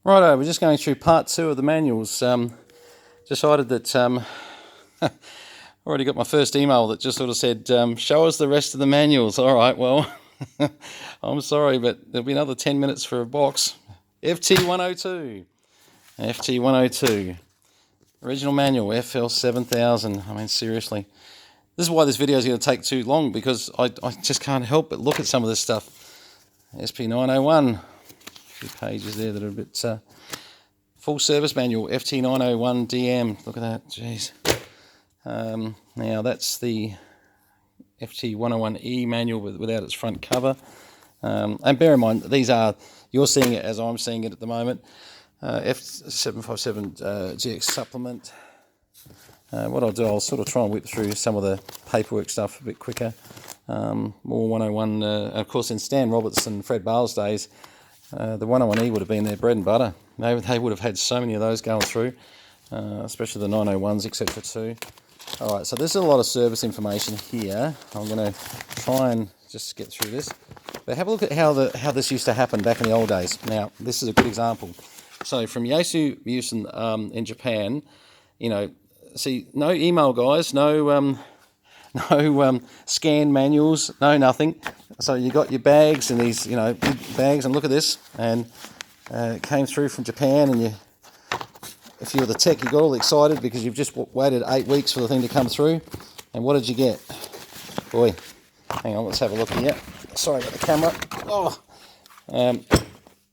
Righto, we're just going through part 2 of the manuals. Decided that already got my first email that just sort of said, show us the rest of the manuals. All right, well, I'm sorry, but there'll be another 10 minutes for a box. FT102. FT102. Original manual, FL 7000. I mean, seriously. This is why this video is going to take too long, because I just can't help but look at some of this stuff. SP901. A few pages there that are a bit... full service manual, FT901 DM. Look at that, jeez. Now that's the FT101E manual without its front cover. And bear in mind, these are, you're seeing it as I'm seeing it at the moment. F757 GX supplement. What I'll do, I'll sort of try and whip through some of the paperwork stuff a bit quicker. More 101, of course, in Stan Roberts and Fred Bale's days, the 101E would have been their bread and butter. They would have had so many of those going through, especially the 901s, etc. too. All right, so there's a lot of service information here. I'm going to try and just get through this. But have a look at how this used to happen back in the old days. Now, this is a good example. So from Yaesu use in Japan, you know, see, no email guys, no scan manuals, no nothing. So you got your bags and these, you know, big bags, and look at this, and it came through from Japan, and if you're the tech, you got all excited because you've just waited 8 weeks for the thing to come through. And what did you get? Boy, hang on, let's have a look here. Sorry about the camera. Oh,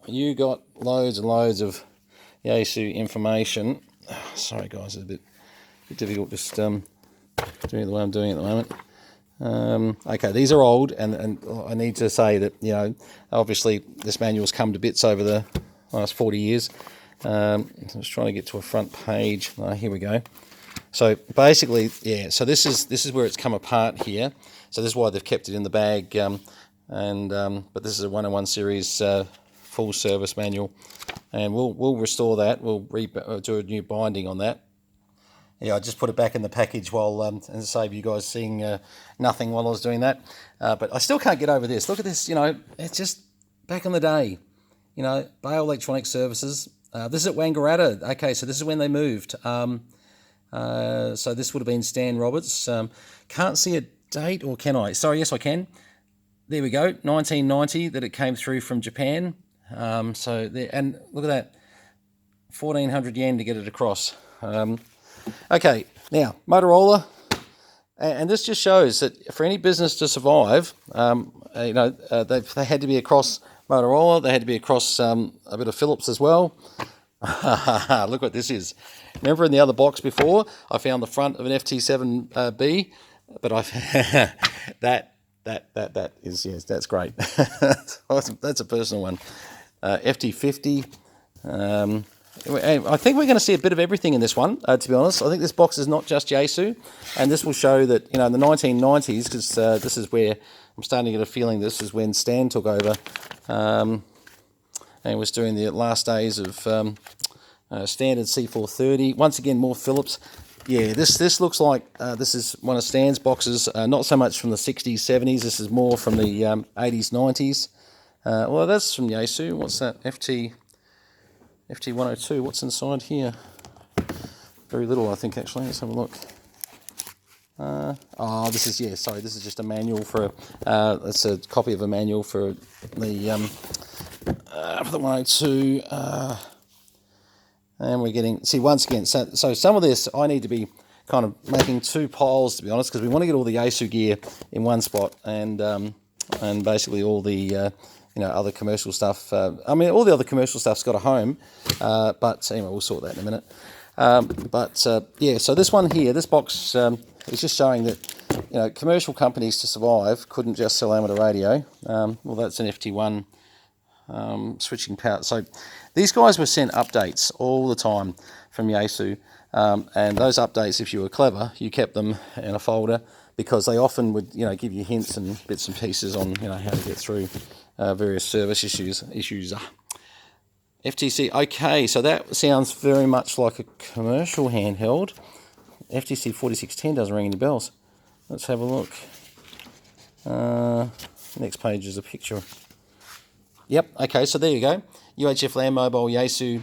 you got loads and loads of Yaesu information. Sorry guys, it's a bit difficult just doing it the way I'm doing it at the moment. Okay, these are old, and I need to say that, you know, obviously this manual's come to bits over the last 40 years. I'm just trying to get to a front page. Oh, here we go. So basically, yeah, so this is where it's come apart here. So this is why they've kept it in the bag, but this is a 101 series full service manual, and we'll restore that. We'll do a new binding on that. Yeah, I just put it back in the package while and save you guys seeing nothing while I was doing that. But I still can't get over this. Look at this, you know, it's just back in the day, you know, Bale Electronic Services. This is at Wangaratta. Okay, so this is when they moved. So this would have been Stan Roberts. Can't see a date, or can I? Sorry, yes I can. There we go, 1990 that it came through from Japan. So there, and look at that, 1,400 yen to get it across. Okay, now Motorola, and this just shows that for any business to survive, you know, they had to be across Motorola, they had to be across a bit of Philips as well. Look what this is. Remember in the other box before, I found the front of an FT7B, but that is, yes, that's great. That's a personal one. FT50. I think we're going to see a bit of everything in this one, to be honest. I think this box is not just Yaesu, and this will show that, you know, in the 1990s, because this is where I'm starting to get a feeling this is when Stan took over and was doing the last days of standard C430. Once again, more Philips. Yeah, this looks like this is one of Stan's boxes, not so much from the 60s, 70s. This is more from the 80s, 90s. Well, that's from Yaesu. What's that? FT102, what's inside here? Very little, I think, actually. Let's have a look. Oh, this is, yeah, sorry, this is just a manual for, it's a copy of a manual for the 102. And we're getting, see, once again, so some of this I need to be kind of making 2 piles, to be honest, because we want to get all the Yaesu gear in one spot, and basically all the you know, other commercial stuff. I mean, all the other commercial stuff's got a home, but anyway, we'll sort that in a minute. Yeah, so this one here, this box is just showing that, you know, commercial companies to survive couldn't just sell amateur radio. Well, that's an FT1 switching power. So these guys were sent updates all the time from Yaesu, and those updates, if you were clever, you kept them in a folder, because they often would, you know, give you hints and bits and pieces on, you know, how to get through various service issues. FTC, okay, so that sounds very much like a commercial handheld. FTC 4610 doesn't ring any bells. Let's have a look. Next page is a picture. Yep, okay, so there you go. UHF Land Mobile, Yaesu.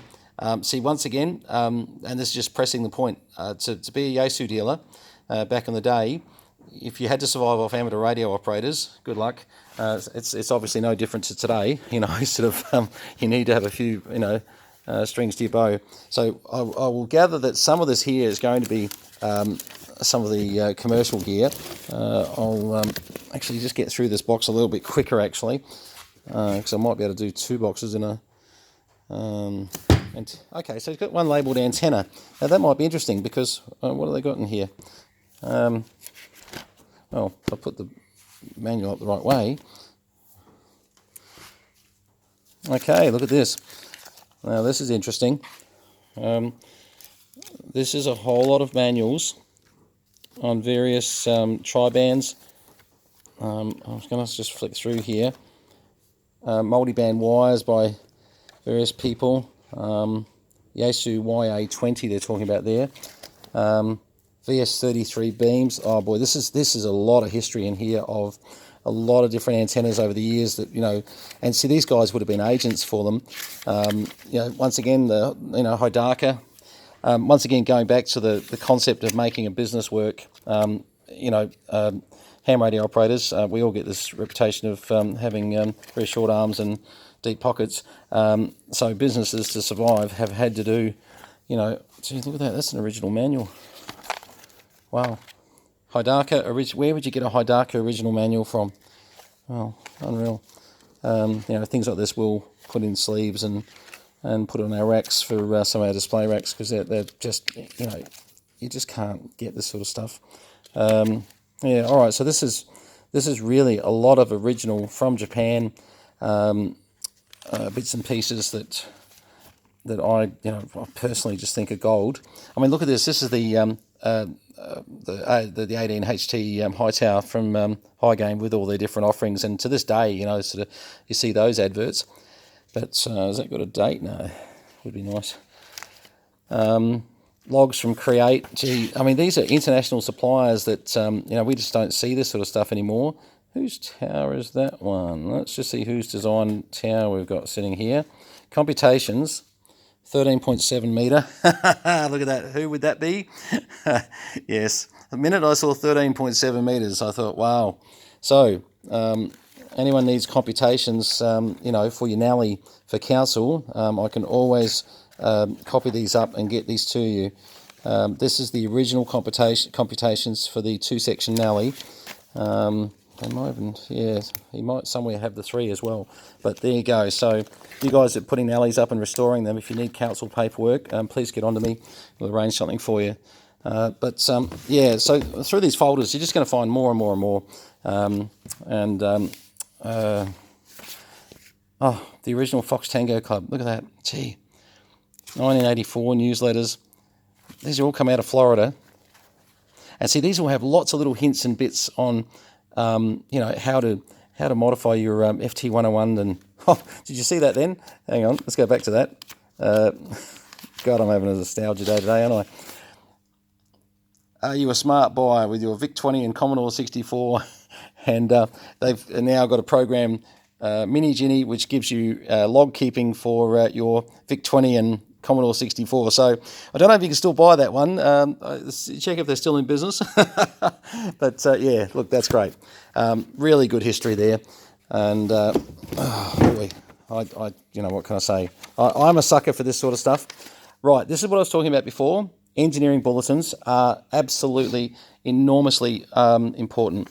See, once again, and this is just pressing the point, to be a Yaesu dealer back in the day, if you had to survive off amateur radio operators, good luck. It's obviously no different to today. You need to have a few, strings to your bow. So I will gather that some of this here is going to be some of the commercial gear. I'll actually just get through this box a little bit quicker, actually, because I might be able to do 2 boxes in a... okay, so it's got one labelled antenna. Now that might be interesting because what have they got in here? Well, if I put the manual up the right way. Okay, look at this. Now this is interesting. This is a whole lot of manuals on various tri-bands. I'm going to just flick through here. Multi-band wires by various people. Yaesu YA20 they're talking about there. VS33 beams. Oh boy, this is a lot of history in here of a lot of different antennas over the years that, and see, these guys would have been agents for them. Once again, Hidaka. Once again, going back to the concept of making a business work. Ham radio operators, we all get this reputation of having very short arms and deep pockets. So businesses to survive have had to do, gee, look at that. That's an original manual. Wow. Hidaka, where would you get a Hidaka original manual from? Oh, unreal. Things like this we'll put in sleeves and put on our racks for some of our display racks, because they're just, you just can't get this sort of stuff. Yeah, all right, so this is really a lot of original from Japan, bits and pieces that I personally just think are gold. I mean, look at this. This is the 18 HT high tower from High Game with all their different offerings, and to this day, you see those adverts. But has that got a date? No, would be nice. Logs from Create. Gee, I mean, these are international suppliers that we just don't see this sort of stuff anymore. Whose tower is that one? Let's just see whose design tower we've got sitting here. Computations. 13.7 metre. Look at that. Who would that be? Yes. The minute I saw 13.7 metres, I thought, wow. So, anyone needs computations, for your Nally for council, I can always copy these up and get these to you. This is the original computations for the 2-section Nally. They might even, he might somewhere have the 3 as well. But there you go. So you guys are putting alleys up and restoring them. If you need council paperwork, please get on to me. We'll arrange something for you. So through these folders, you're just going to find more and more and more. The original Fox Tango Club. Look at that. Gee. 1984 newsletters. These all come out of Florida. And see, these will have lots of little hints and bits on how to modify your FT101. And did you see that then? Hang on, let's go back to that. God, I'm having a nostalgia day today, aren't I? Are you a smart buyer with your VIC-20 and Commodore 64? And they've now got a program, Mini Ginny, which gives you log keeping for your VIC-20 and Commodore 64. So I don't know if you can still buy that one. Check if they're still in business. But look, that's great. Really good history there. And boy, what can I say? I'm a sucker for this sort of stuff. Right, this is what I was talking about before. Engineering bulletins are absolutely enormously important.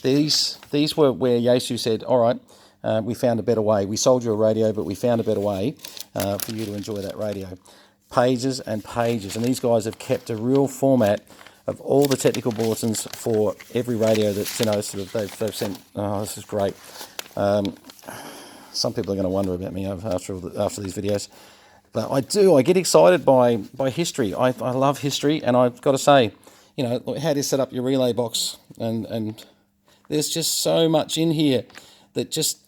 These were where Yaesu said, all right, we found a better way. We sold you a radio, but we found a better way for you to enjoy that radio. Pages and pages. And these guys have kept a real format of all the technical bulletins for every radio that, they've sent. Oh, this is great. Some people are going to wonder about me after these videos. But I get excited by history. I love history, and I've got to say, how do you set up your relay box? And there's just so much in here that just,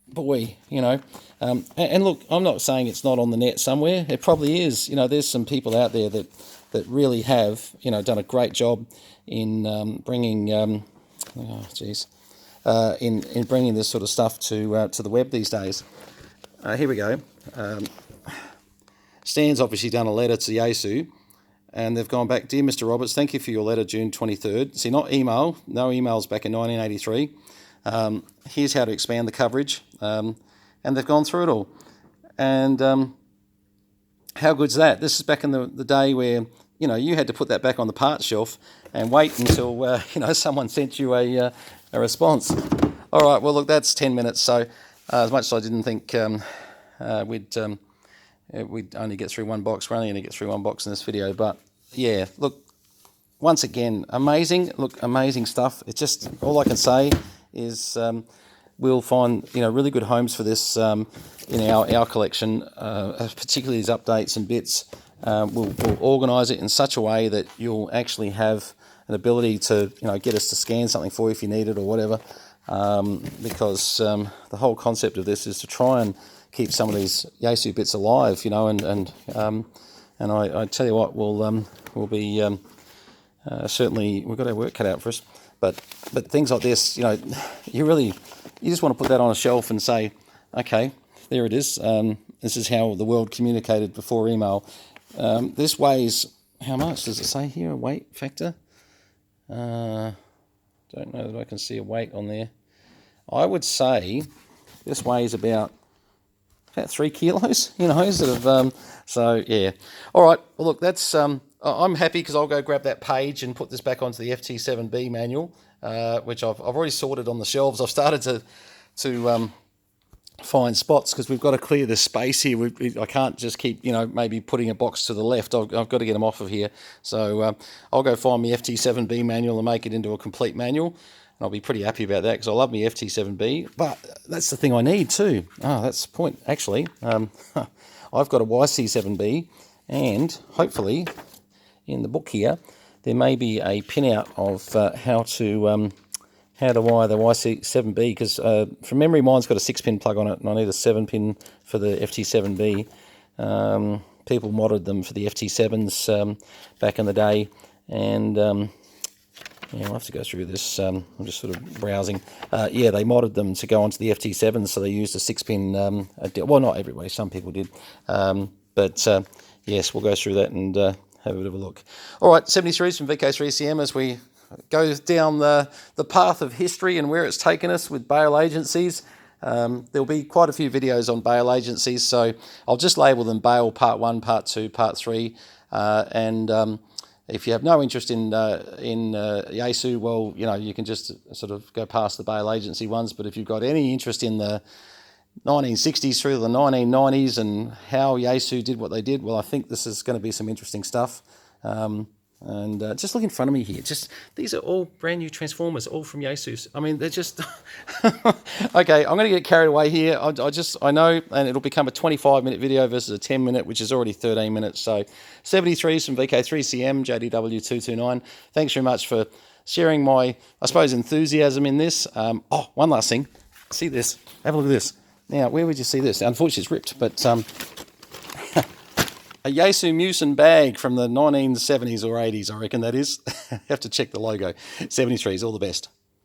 boy, and look, I'm not saying it's not on the net somewhere. It probably is. There's some people out there that really have, done a great job in bringing, in bringing this sort of stuff to the web these days. here we go. Stan's obviously done a letter to Yaesu, and they've gone back, "Dear Mr. Roberts, thank you for your letter, June 23rd. See, not email, no emails back in 1983. Here's how to expand the coverage." And they've gone through it all. And how good's that? This is back in the day where, you had to put that back on the parts shelf and wait until, someone sent you a response. All right, well, look, that's 10 minutes. So as much as I didn't think we'd only get through one box, we're only going to get through one box in this video. But, yeah, look, once again, amazing. Look, amazing stuff. It's just, all I can say is we'll find, really good homes for this in our collection, particularly these updates and bits. We'll organise it in such a way that you'll actually have an ability to, get us to scan something for you if you need it or whatever, because the whole concept of this is to try and keep some of these Yaesu bits alive, and I tell you what, we'll be certainly, we've got our work cut out for us, but things like this, you just want to put that on a shelf and say, okay, there it is. This is how the world communicated before email. This weighs, how much does it say here, a weight factor? Don't know that I can see a weight on there. I would say this weighs about 3 kilos, so yeah. All right, well, look, that's, I'm happy because I'll go grab that page and put this back onto the FT7B manual, which I've already sorted on the shelves. I've started to find spots because we've got to clear the space here. I can't just keep, maybe putting a box to the left. I've got to get them off of here. So I'll go find my FT7B manual and make it into a complete manual. And I'll be pretty happy about that because I love my FT7B. But that's the thing I need too. Oh, that's the point, actually. I've got a YC7B, and hopefully in the book here, there may be a pinout of how to wire the YC7B, because from memory mine's got a 6-pin plug on it, and I need a 7-pin for the FT7B. People modded them for the FT7s back in the day, and I'll have to go through this. I'm just sort of browsing. Yeah, they modded them to go onto the FT7s, so they used a 6-pin. Well, not everybody, some people did. But yes, we'll go through that and have a bit of a look. All right, 73s from VK3CM as we go down the path of history and where it's taken us with bail agencies. There'll be quite a few videos on bail agencies, so I'll just label them bail part 1, part 2, part 3, and if you have no interest in Yaesu, well, you can just sort of go past the bail agency ones. But if you've got any interest in the 1960s through the 1990s and how Yaesu did what they did, well, I think this is going to be some interesting stuff. And just look in front of me here. These are all brand new Transformers, all from Yaesu. I mean, they're just okay. I'm going to get carried away here. I know, and it'll become a 25-minute video versus a 10-minute, which is already 13 minutes. So 73s from VK3CM JDW229. Thanks very much for sharing my, I suppose, enthusiasm in this. Oh, one last thing. See this? Have a look at this. Now, where would you see this? Unfortunately, it's ripped, but a Yaesu Musin bag from the 1970s or 80s, I reckon that is. You have to check the logo. 73s, all the best.